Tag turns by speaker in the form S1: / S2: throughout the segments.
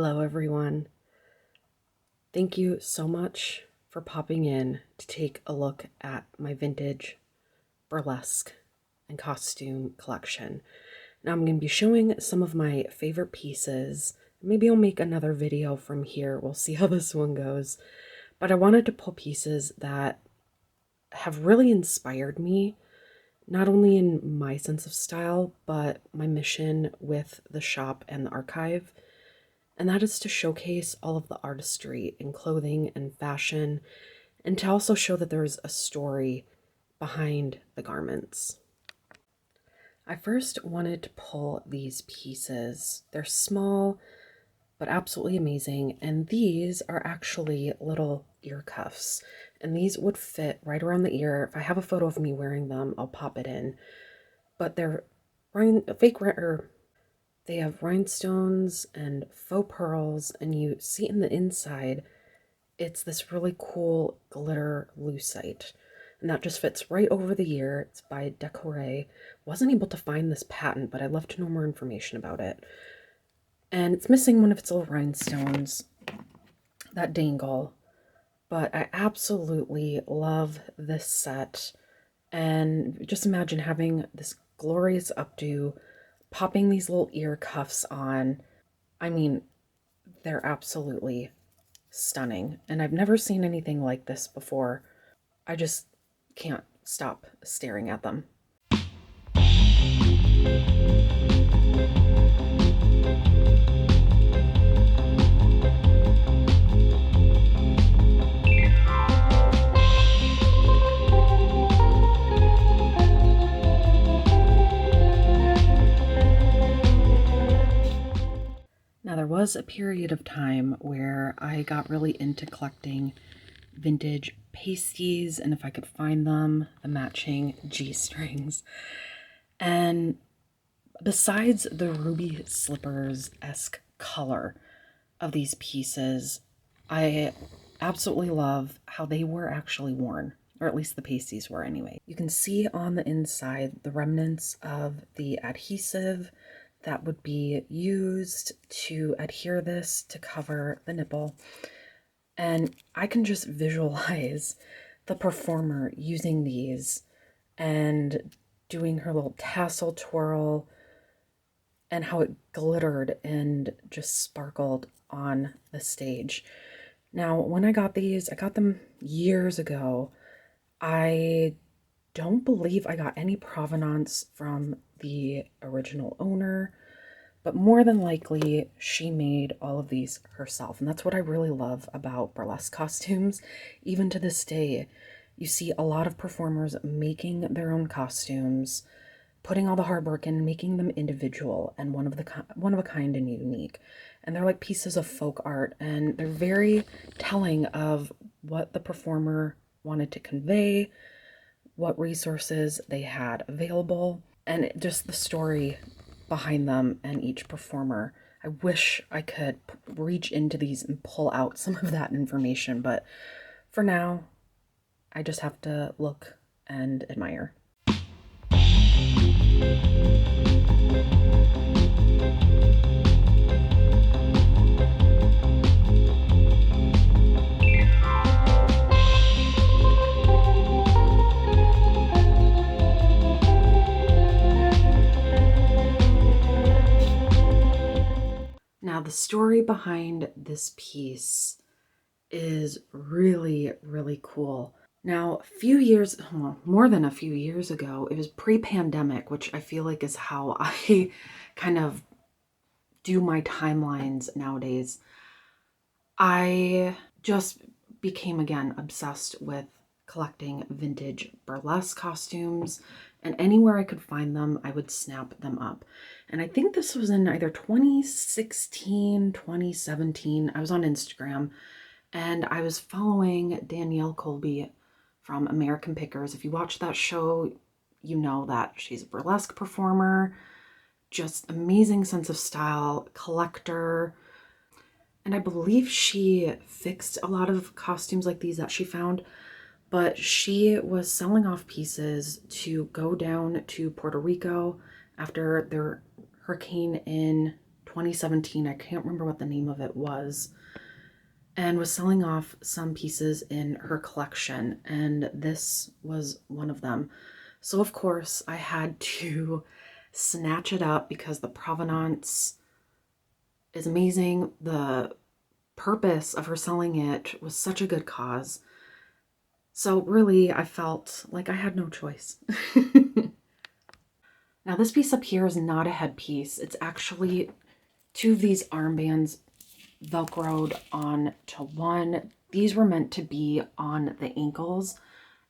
S1: Hello, everyone. Thank you so much for popping in to take a look at my vintage burlesque and costume collection. Now I'm going to be showing some of my favorite pieces. Maybe I'll make another video from here. We'll see how this one goes. But I wanted to pull pieces that have really inspired me, not only in my sense of style, but my mission with the shop and the archive. And that is to showcase all of the artistry in clothing and fashion, and to also show that there's a story behind the garments. I first wanted to pull these pieces. They're small, but absolutely amazing, and these are actually little ear cuffs, and these would fit right around the ear. If I have a photo of me wearing them, I'll pop it in. But they're they have rhinestones and faux pearls, and you see in the inside, it's this really cool glitter lucite. And that just fits right over the ear. It's by Decoré. Wasn't able to find this patent, but I'd love to know more information about it. And it's missing one of its little rhinestones that dangle. But I absolutely love this set. And just imagine having this glorious updo, popping these little ear cuffs on. I mean, they're absolutely stunning. And I've never seen anything like this before. I just can't stop staring at them. Now, there was a period of time where I got really into collecting vintage pasties, and if I could find them, the matching G-strings. And besides the ruby slippers-esque color of these pieces, I absolutely love how they were actually worn, or at least the pasties were anyway. You can see on the inside the remnants of the adhesive that would be used to adhere this to cover the nipple. And I can just visualize the performer using these and doing her little tassel twirl and how it glittered and just sparkled on the stage. Now, when I got these, I got them years ago. I don't believe I got any provenance from the original owner, but more than likely she made all of these herself. And that's what I really love about burlesque costumes. Even to this day, you see a lot of performers making their own costumes, putting all the hard work in, making them individual and one of a kind and unique. And they're like pieces of folk art, and they're very telling of what the performer wanted to convey, what resources they had available, and just the story behind them and each performer. I wish I could reach into these and pull out some of that information, but for now, I just have to look and admire. Now, the story behind this piece is really, really cool. Now, a few years, well, more than a few years ago, it was pre-pandemic, which I feel like is how I kind of do my timelines nowadays. I just became, again, obsessed with collecting vintage burlesque costumes, and anywhere I could find them, I would snap them up. And I think this was in either 2016, 2017. I was on Instagram, and I was following Danielle Colby from American Pickers. If you watch that show, you know that she's a burlesque performer, just amazing sense of style, collector. And I believe she fixed a lot of costumes like these that she found, but she was selling off pieces to go down to Puerto Rico after their hurricane in 2017. I can't remember what the name of it was, and was selling off some pieces in her collection, and this was one of them. So of course I had to snatch it up because the provenance is amazing. The purpose of her selling it was such a good cause. So really, I felt like I had no choice. Now this piece up here is not a headpiece. It's actually two of these armbands velcroed on to one. These were meant to be on the ankles,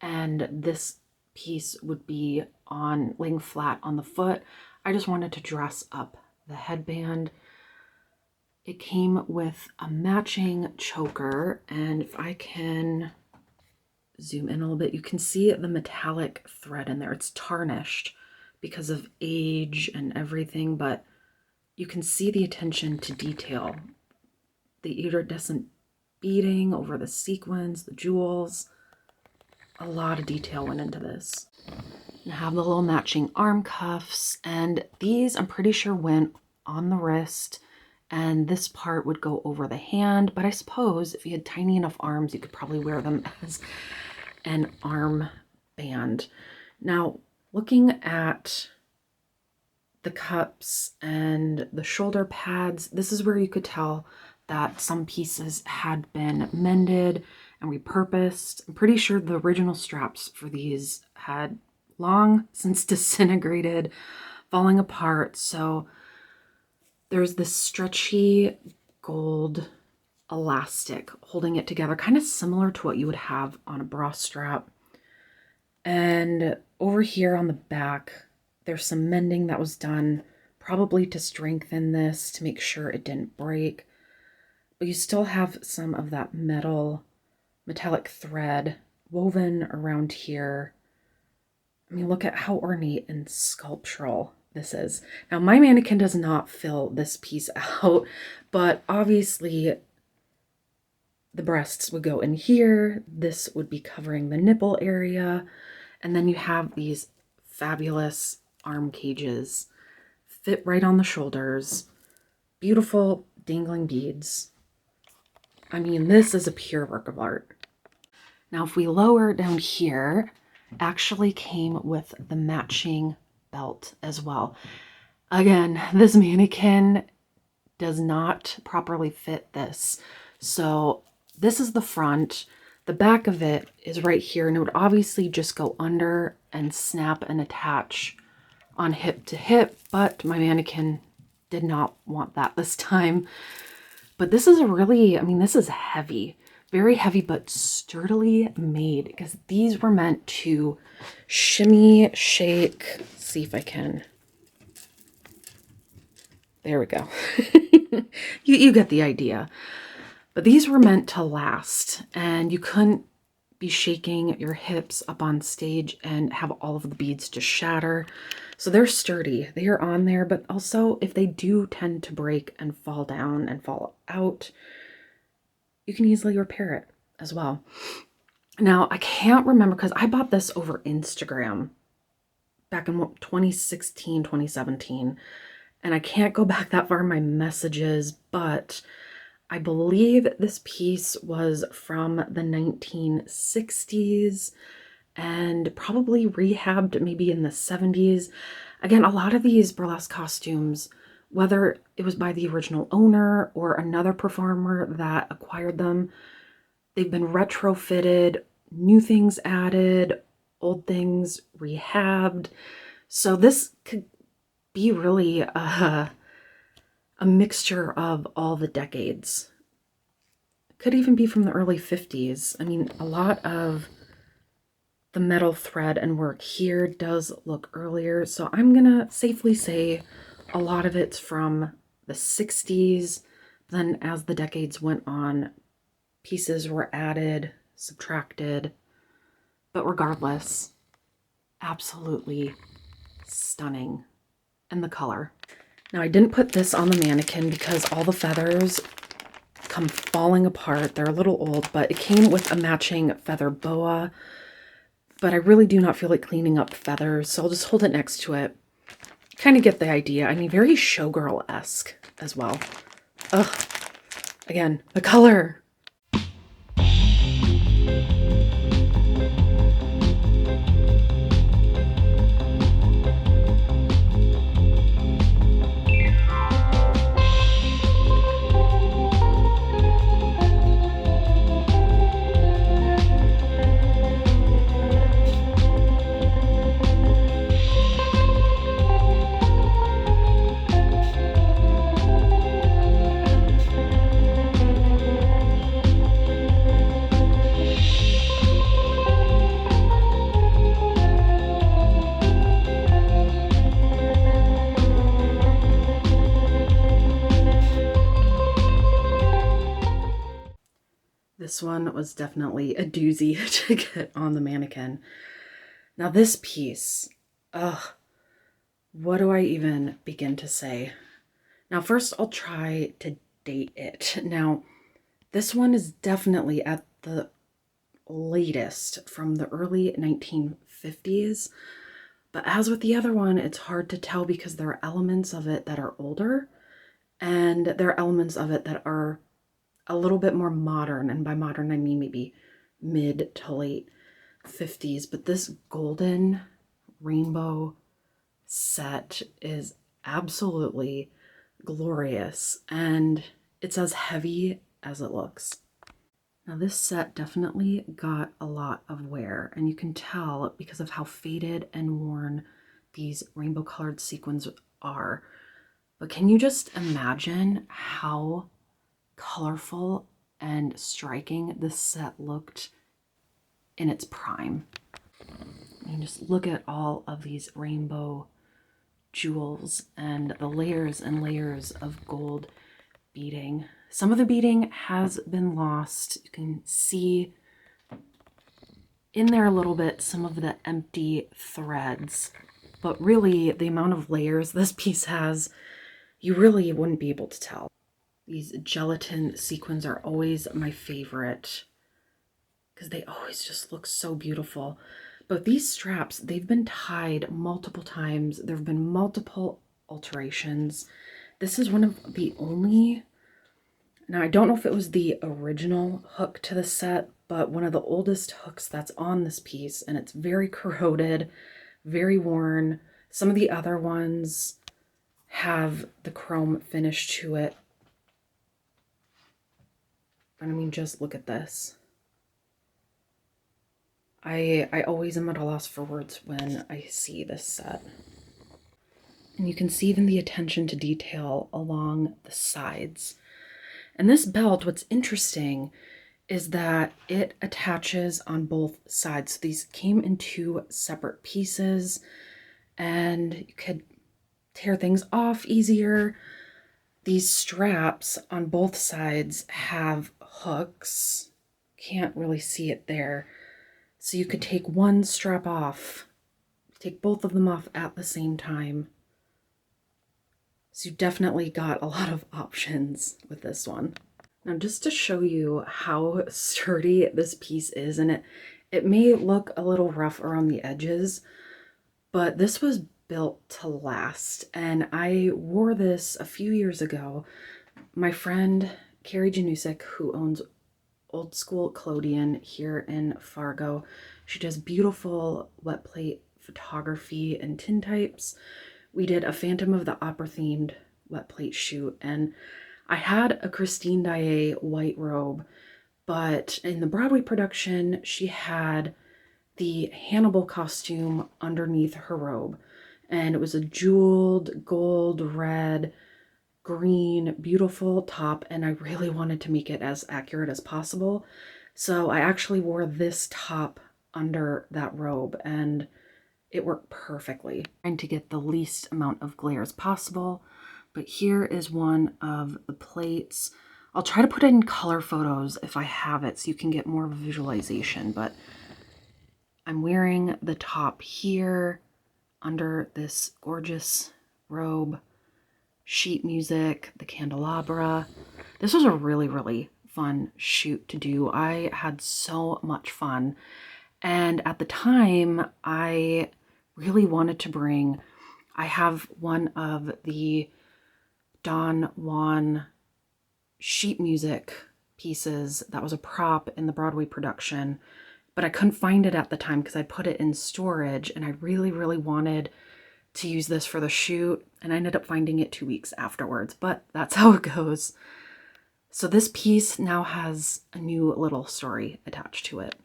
S1: and this piece would be on laying flat on the foot. I just wanted to dress up the headband. It came with a matching choker, and if I can zoom in a little bit, you can see the metallic thread in there. It's tarnished because of age and everything, but you can see the attention to detail. The iridescent beading over the sequins, the jewels. A lot of detail went into this. I have the little matching arm cuffs, and these I'm pretty sure went on the wrist, and this part would go over the hand, but I suppose if you had tiny enough arms, you could probably wear them as an arm band. Now, looking at the cups and the shoulder pads, this is where you could tell that some pieces had been mended and repurposed. I'm pretty sure the original straps for these had long since disintegrated, falling apart. So there's this stretchy gold elastic holding it together, kind of similar to what you would have on a bra strap. And over here on the back, there's some mending that was done, probably to strengthen this, to make sure it didn't break. But you still have some of that metallic thread woven around here. I mean, look at how ornate and sculptural this is. Now, my mannequin does not fill this piece out, but obviously the breasts would go in here. This would be covering the nipple area. And then you have these fabulous arm cages, fit right on the shoulders, beautiful dangling beads. I mean, this is a pure work of art. Now, if we lower down here, actually came with the matching belt as well. Again, this mannequin does not properly fit this. So this is the front. The back of it is right here, and it would obviously just go under and snap and attach on hip to hip, but my mannequin did not want that this time. But this is a really, I mean, this is heavy, very heavy, but sturdily made, because these were meant to shimmy, shake. Let's see if I can. There we go. You get the idea. But these were meant to last, and you couldn't be shaking your hips up on stage and have all of the beads just shatter. So they're sturdy. They are on there, but also if they do tend to break and fall down and fall out, you can easily repair it as well. Now, I can't remember because I bought this over Instagram back in 2016, 2017, and I can't go back that far in my messages, but I believe this piece was from the 1960s and probably rehabbed maybe in the 70s. Again, a lot of these burlesque costumes, whether it was by the original owner or another performer that acquired them, they've been retrofitted, new things added, old things rehabbed. So this could be really a mixture of all the decades. It could even be from the early 50s. I mean, a lot of the metal thread and work here does look earlier, so I'm gonna safely say a lot of it's from the 60s. Then as the decades went on, pieces were added, subtracted, but regardless, absolutely stunning. And the color. Now, I didn't put this on the mannequin because all the feathers come falling apart. They're a little old, but it came with a matching feather boa. But I really do not feel like cleaning up feathers, so I'll just hold it next to it. kind of get the idea. I mean, very showgirl-esque as well. Ugh. Again, the color. This one was definitely a doozy to get on the mannequin. Now this piece, ugh, what do I even begin to say? Now first I'll try to date it. Now this one is definitely at the latest from the early 1950s, but as with the other one, it's hard to tell because there are elements of it that are older and there are elements of it that are a little bit more modern, and by modern I mean maybe mid to late 50s. But this golden rainbow set is absolutely glorious, and it's as heavy as it looks. Now this set definitely got a lot of wear, and you can tell because of how faded and worn these rainbow colored sequins are. But can you just imagine how colorful and striking this set looked in its prime? You just look at all of these rainbow jewels and the layers and layers of gold beading. Some of the beading has been lost. You can see in there a little bit some of the empty threads, but really the amount of layers this piece has, you really wouldn't be able to tell. These gelatin sequins are always my favorite because they always just look so beautiful. But these straps, they've been tied multiple times. There have been multiple alterations. This is one of the only, now I don't know if it was the original hook to the set, but one of the oldest hooks that's on this piece, and it's very corroded, very worn. Some of the other ones have the chrome finish to it. I mean, just look at this. I always am at a loss for words when I see this set. And you can see even the attention to detail along the sides. And this belt, what's interesting is that it attaches on both sides. So these came in two separate pieces, and you could tear things off easier. These straps on both sides have hooks. Can't really see it there. So you could take one strap off, take both of them off at the same time. So you definitely got a lot of options with this one. Now just to show you how sturdy this piece is, and it may look a little rough around the edges, but this was built to last. And I wore this a few years ago. My friend Carrie Janusik, who owns Old School Collodion here in Fargo, she does beautiful wet plate photography and tintypes. We did a Phantom of the Opera themed wet plate shoot, and I had a Christine Daae white robe, but in the Broadway production she had the Hannibal costume underneath her robe, and it was a jeweled gold, red, green, beautiful top, and I really wanted to make it as accurate as possible. So I actually wore this top under that robe, and it worked perfectly. Trying to get the least amount of glare as possible, but here is one of the plates. I'll try to put it in color photos if I have it so you can get more of a visualization, but I'm wearing the top here under this gorgeous robe. Sheet music, the candelabra. This was a really, really fun shoot to do. I had so much fun. And at the time, I really wanted to bring I have one of the Don Juan sheet music pieces that was a prop in the Broadway production, but I couldn't find it at the time because I put it in storage, and I really, really wanted to use this for the shoot, and I ended up finding it 2 weeks afterwards, but that's how it goes. So this piece now has a new little story attached to it.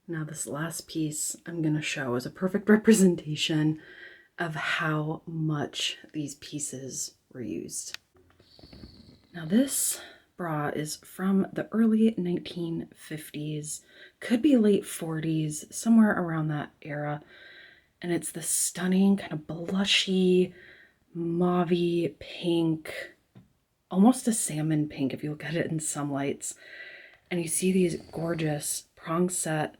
S1: Now this last piece I'm going to show is a perfect representation of how much these pieces were used. Now this bra is from the early 1950s, could be late 40s, somewhere around that era. And it's this stunning kind of blushy, mauvey pink, almost a salmon pink if you look at it in some lights. And you see these gorgeous prong set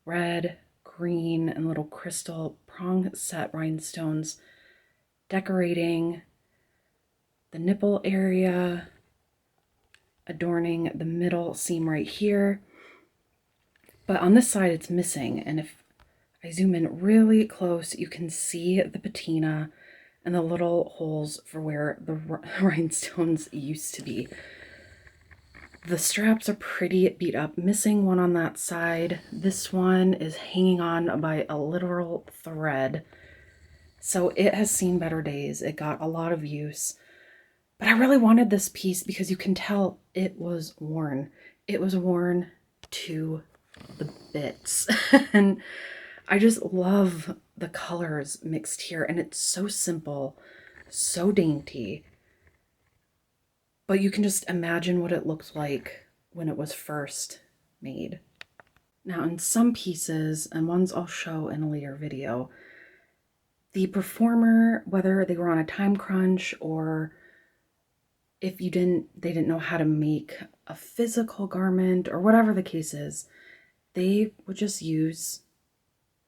S1: red, green, and little crystal prong set rhinestones decorating the nipple area, adorning the middle seam right here. But on this side it's missing, and if I zoom in really close, you can see the patina and the little holes for where the rhinestones used to be. The straps are pretty beat up, missing one on that side. This one is hanging on by a literal thread. So it has seen better days. It got a lot of use. But I really wanted this piece because you can tell it was worn. It was worn to the bits. And I just love the colors mixed here. And it's so simple, so dainty. But you can just imagine what it looked like when it was first made. Now in some pieces, and ones I'll show in a later video, the performer, whether they were on a time crunch or if they didn't know how to make a physical garment or whatever the case is, they would just use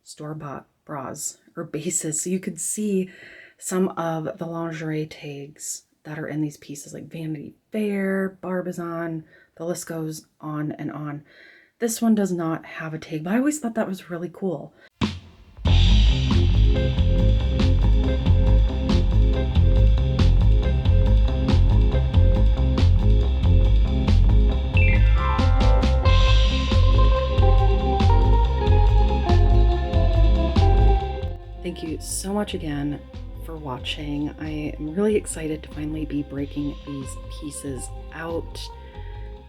S1: store-bought bras or bases. So you could see some of the lingerie tags that are in these pieces, like Vanity Fair, Barbizon, the list goes on and on. This one does not have a tag, but I always thought that was really cool. Thank you so much again for watching. I am really excited to finally be breaking these pieces out.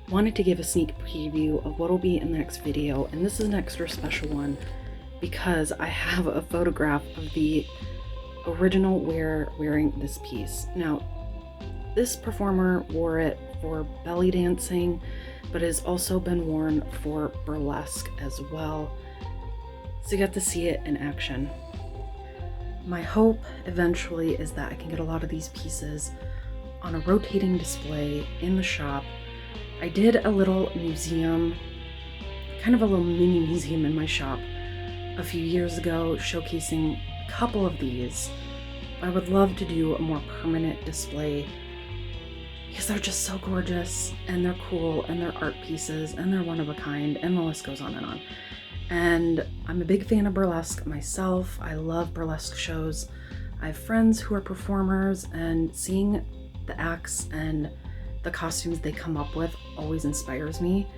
S1: Wanted to give a sneak preview of what will be in the next video, and this is an extra special one because I have a photograph of the original wearer wearing this piece. Now, this performer wore it for belly dancing, but has also been worn for burlesque as well. So you got to see it in action. My hope eventually is that I can get a lot of these pieces on a rotating display in the shop. I did a little museum, kind of a little mini museum in my shop a few years ago, showcasing a couple of these. I would love to do a more permanent display because they're just so gorgeous and they're cool and they're art pieces and they're one of a kind, and the list goes on and on. And I'm a big fan of burlesque myself. I love burlesque shows. I have friends who are performers, and seeing the acts and the costumes they come up with always inspires me.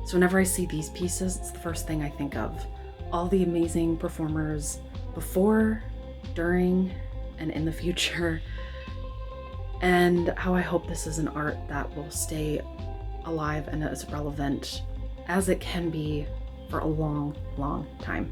S1: So whenever I see these pieces, it's the first thing I think of. All the amazing performers before, during, and in the future. And how I hope this is an art that will stay alive and as relevant as it can be for a long, long time.